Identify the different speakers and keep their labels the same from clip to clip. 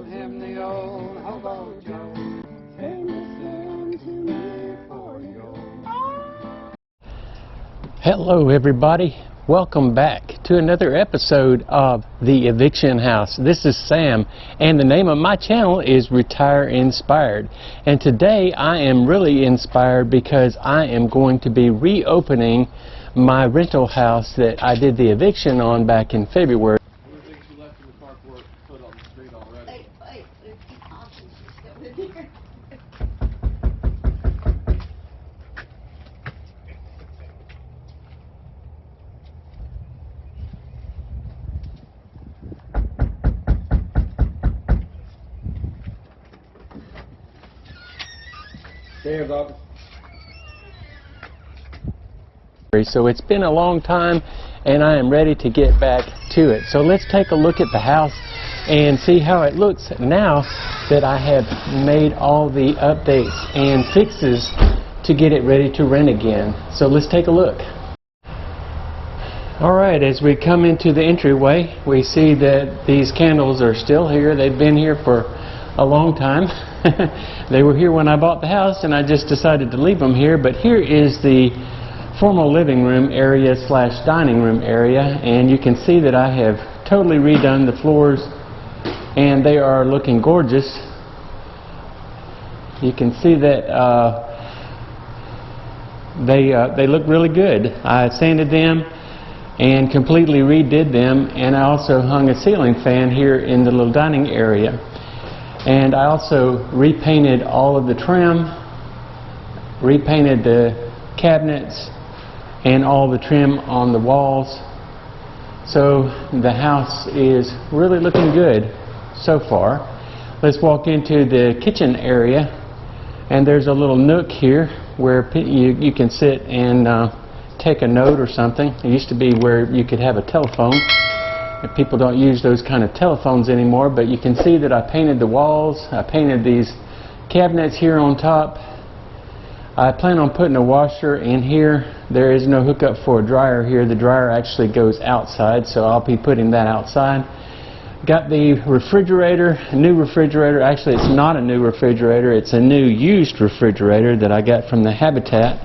Speaker 1: called him the old hobo Joe. Came to stand to me for yo.
Speaker 2: Hello everybody, welcome back to another episode of The Eviction House. This is Sam and the name of my channel is Retire Inspired, and today I am really inspired because I am going to be reopening my rental house that I did the eviction on back in February.
Speaker 3: Everything she left in the carport put on the street already.
Speaker 4: Wait, there's two options she's going in here.
Speaker 3: Stairs, officer.
Speaker 2: So it's been a long time and I am ready to get back to it. So let's take a look at the house and see how it looks now that I have made all the updates and fixes to get it ready to rent again. So let's take a look. Alright, as we come into the entryway, we see that these candles are still here. They've been here for a long time. They were here when I bought the house and I just decided to leave them here, but here is the formal living room area slash dining room area, and you can see that I have totally redone the floors and they are looking gorgeous. You can see that they look really good. I sanded them and completely redid them, and I also hung a ceiling fan here in the little dining area, and I also repainted all of the trim, repainted the cabinets and all the trim on the walls. So the house is really looking good so far. Let's walk into the kitchen area, and there's a little nook here where you can sit and take a note or something. It used to be where you could have a telephone. People don't use those kind of telephones anymore, but you can see that I painted the walls. I painted these cabinets here on top. I plan on putting a washer in here. There is no hookup for a dryer here. The dryer actually goes outside, so I'll be putting that outside. Got the refrigerator, a new refrigerator. Actually, it's not a new refrigerator. It's a new used refrigerator that I got from the Habitat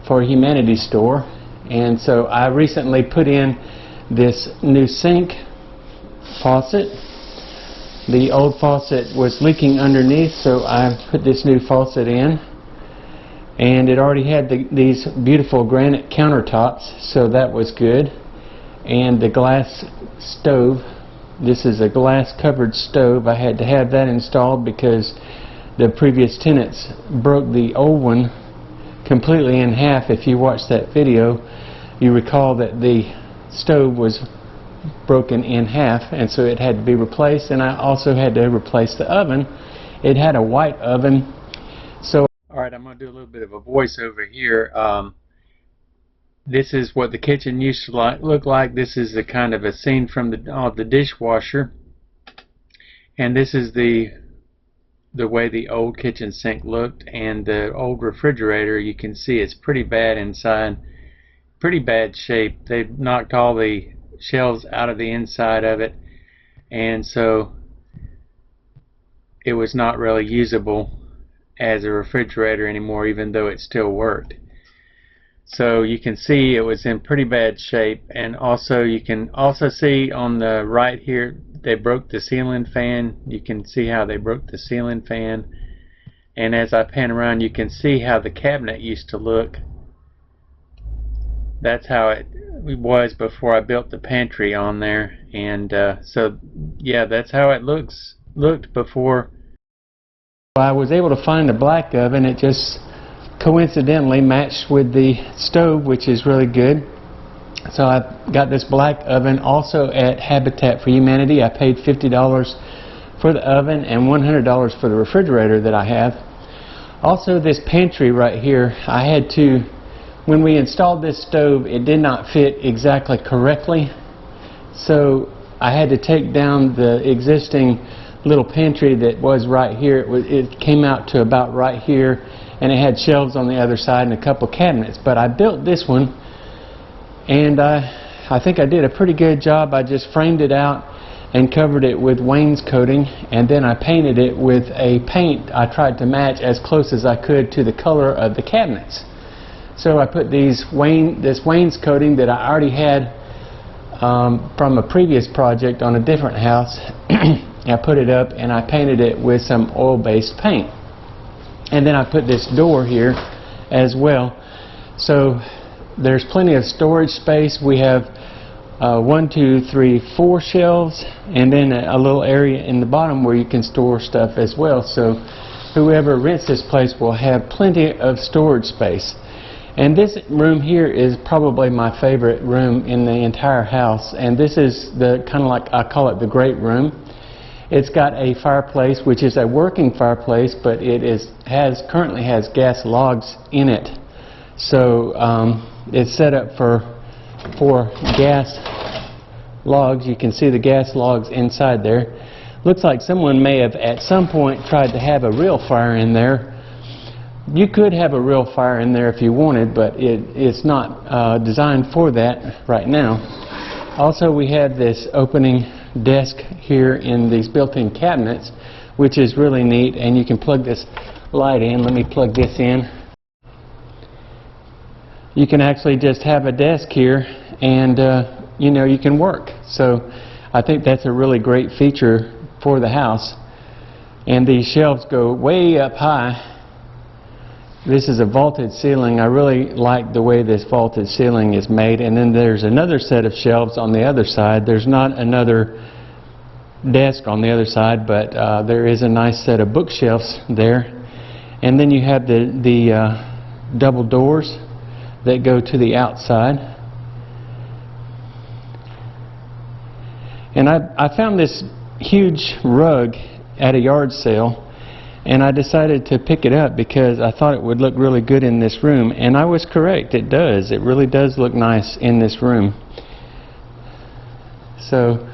Speaker 2: for Humanity store. And so I recently put in this new sink faucet. The old faucet was leaking underneath, so I put this new faucet in. And it already had these beautiful granite countertops, so that was good. And the glass stove, this is a glass covered stove. I had to have that installed because the previous tenants broke the old one completely in half. If you watched that video, you recall that the stove was broken in half, and so it had to be replaced. And I also had to replace the oven. It had a white oven. So alright, I'm going to do a little bit of a voiceover here. This is what the kitchen used to look like. This is a kind of a scene from the dishwasher. And this is the way the old kitchen sink looked. And the old refrigerator, you can see it's pretty bad inside. Pretty bad shape. They knocked all the shelves out of the inside of it. And so it was not really usable as a refrigerator anymore, even though it still worked. So you can see it was in pretty bad shape. And also you can also see on the right here, they broke the ceiling fan. You can see how they broke the ceiling fan. And as I pan around, you can see how the cabinet used to look. That's how it was before I built the pantry on there. And so yeah, that's how it looked before. I was able to find a black oven. It just coincidentally matched with the stove, which is really good. So I got this black oven also at Habitat for Humanity. I paid $50 for the oven and $100 for the refrigerator that I have. Also, this pantry right here, I had to, when we installed this stove, it did not fit exactly correctly. So I had to take down the existing little pantry that was right here. It came out to about right here, and it had shelves on the other side and a couple cabinets. But I built this one, and I think I did a pretty good job. I just framed it out. and covered it with wainscoting, and then I painted it with a paint I tried to match as close as I could to the color of the cabinets. So I put this wainscoting that I already had from a previous project on a different house. I put it up and I painted it with some oil-based paint. And then I put this door here as well. So there's plenty of storage space. We have 1, 2, 3, 4 shelves, and then a little area in the bottom where you can store stuff as well. So whoever rents this place will have plenty of storage space. And this room here is probably my favorite room in the entire house. And this is the kind of like, I call it the great room. It's got a fireplace, which is a working fireplace, but it currently has gas logs in it. So it's set up for gas logs. You can see the gas logs inside there. Looks like someone may have at some point tried to have a real fire in there. You could have a real fire in there if you wanted, but it's not designed for that right now. Also, we have this opening desk here in these built-in cabinets, which is really neat, and you can plug this light in. Let me plug this in. You can actually just have a desk here, and you know, you can work. So I think that's a really great feature for the house. And these shelves go way up high. This is a vaulted ceiling. I really like the way this vaulted ceiling is made. And then there's another set of shelves on the other side. There's not another desk on the other side, but there is a nice set of bookshelves there. And then you have the double doors that go to the outside. And I found this huge rug at a yard sale, and I decided to pick it up because I thought it would look really good in this room. And I was correct, it does. It really does look nice in this room. So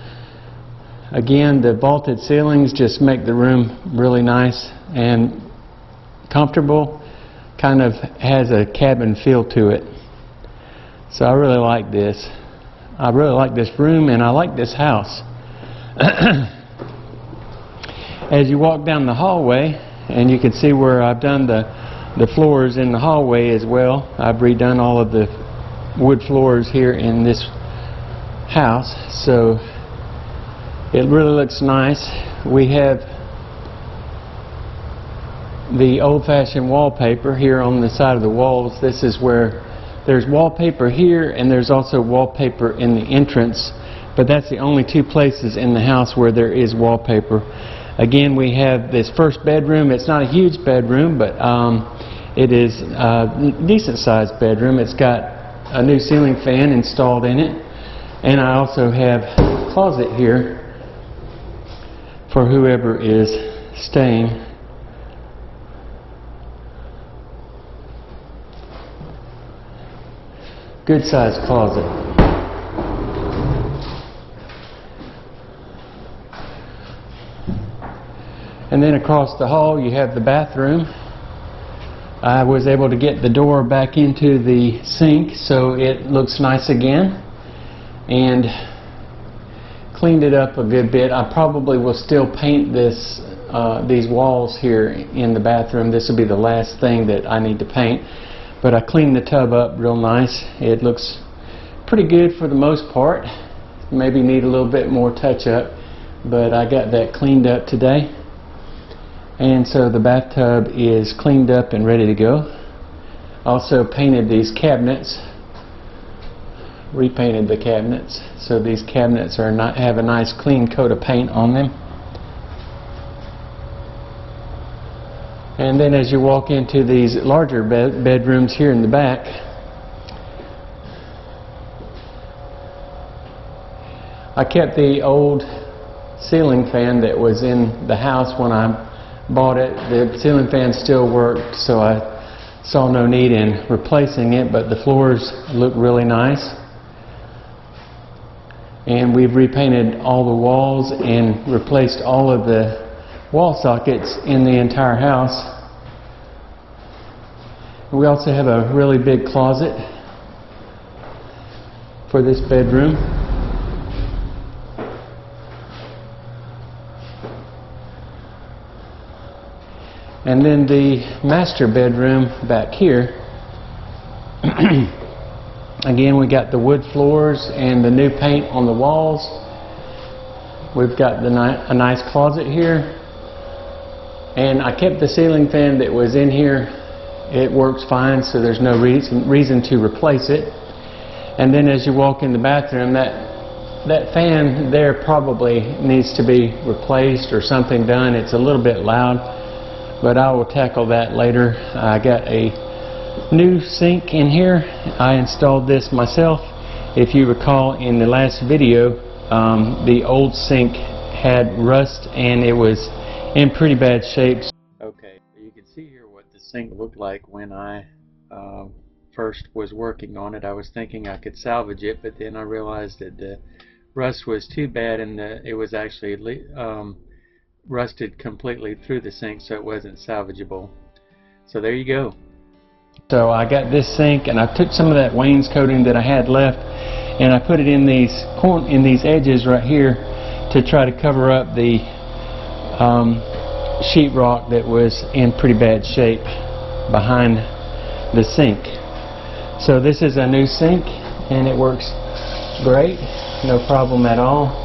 Speaker 2: again, the vaulted ceilings just make the room really nice and comfortable. Kind of has a cabin feel to it. So I really like this. I really like this room, and I like this house. As you walk down the hallway, and you can see where I've done the floors in the hallway as well. I've redone all of the wood floors here in this house, so it really looks nice. We have the old-fashioned wallpaper here on the side of the walls. This is where there's wallpaper here, and there's also wallpaper in the entrance, but that's the only two places in the house where there is wallpaper. Again, we have this first bedroom. It's not a huge bedroom, but it is a decent sized bedroom. It's got a new ceiling fan installed in it, and I also have a closet here for whoever is staying. Good sized closet. And then across the hall you have the bathroom. I was able to get the door back into the sink so it looks nice again, and cleaned it up a good bit. I probably will still paint these walls here in the bathroom. This will be the last thing that I need to paint. But I cleaned the tub up real nice. It looks pretty good for the most part. Maybe need a little bit more touch up, but I got that cleaned up today. And so the bathtub is cleaned up and ready to go. Also painted these cabinets, repainted the cabinets, so these cabinets have a nice clean coat of paint on them. And then as you walk into these larger bedrooms here in the back, I kept the old ceiling fan that was in the house when I bought it. The ceiling fan still worked, so I saw no need in replacing it, but the floors look really nice. And we've repainted all the walls and replaced all of the wall sockets in the entire house. We also have a really big closet for this bedroom. And then the master bedroom back here, again, we got the wood floors and the new paint on the walls. We've got a nice closet here, and I kept the ceiling fan that was in here. It works fine, so there's no reason to replace it. And then as you walk in the bathroom, that fan there probably needs to be replaced or something done. It's a little bit loud, but I will tackle that later. I got a new sink in here. I installed this myself. If you recall in the last video, the old sink had rust and it was in pretty bad shape. Okay, you can see here what the sink looked like when I first was working on it. I was thinking I could salvage it, but then I realized that the rust was too bad, and it was actually rusted completely through the sink, so it wasn't salvageable. So there you go. So I got this sink, and I took some of that wainscoting that I had left, and I put it in these edges right here to try to cover up the sheetrock that was in pretty bad shape behind the sink. So this is a new sink, and it works great, no problem at all.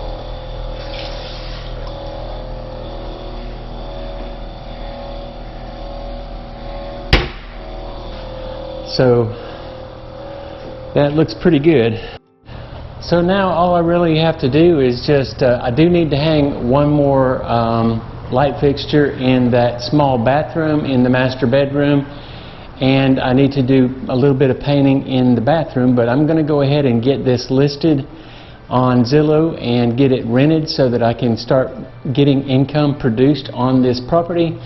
Speaker 2: So that looks pretty good. So now all I really have to do is just, I do need to hang one more light fixture in that small bathroom in the master bedroom, and I need to do a little bit of painting in the bathroom, but I'm going to go ahead and get this listed on Zillow and get it rented so that I can start getting income produced on this property.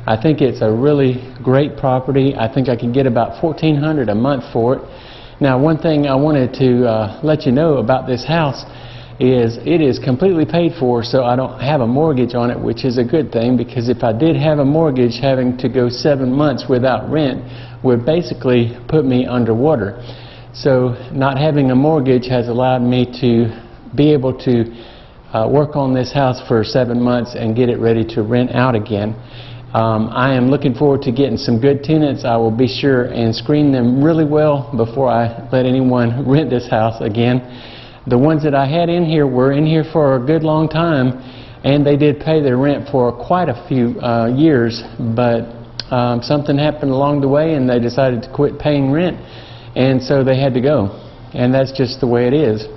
Speaker 2: I think it's a really great property. I think I can get about $1,400 a month for it. Now, one thing I wanted to let you know about this house is it is completely paid for, so I don't have a mortgage on it, which is a good thing, because if I did have a mortgage, having to go 7 months without rent would basically put me underwater. So not having a mortgage has allowed me to be able to work on this house for 7 months and get it ready to rent out again. I am looking forward to getting some good tenants. I will be sure and screen them really well before I let anyone rent this house again. The ones that I had in here were in here for a good long time, and they did pay their rent for quite a few years, but something happened along the way and they decided to quit paying rent, and so they had to go, and that's just the way it is.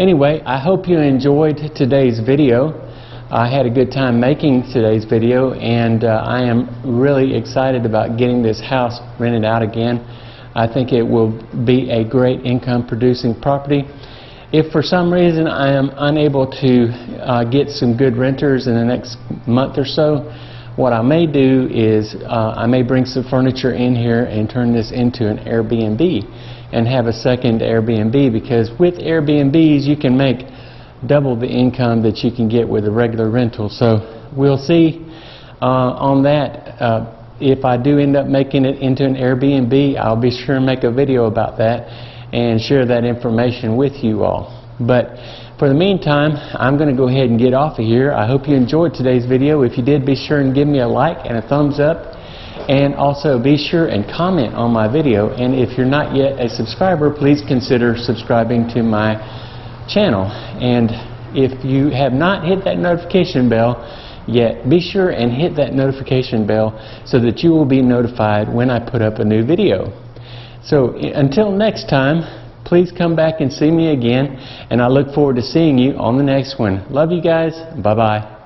Speaker 2: Anyway, I hope you enjoyed today's video. I had a good time making today's video, and I am really excited about getting this house rented out again. I think it will be a great income producing property. If for some reason I am unable to get some good renters in the next month or so, what I may do is I may bring some furniture in here and turn this into an Airbnb and have a second Airbnb, because with Airbnbs you can make double the income that you can get with a regular rental. So we'll see on that. If I do end up making it into an Airbnb, I'll be sure and make a video about that and share that information with you all. But for the meantime, I'm going to go ahead and get off of here. I hope you enjoyed today's video. If you did, be sure and give me a like and a thumbs up, and also be sure and comment on my video. And if you're not yet a subscriber, please consider subscribing to my channel. And if you have not hit that notification bell yet, be sure and hit that notification bell so that you will be notified when I put up a new video. So until next time, please come back and see me again, and I look forward to seeing you on the next one. Love you guys. Bye bye.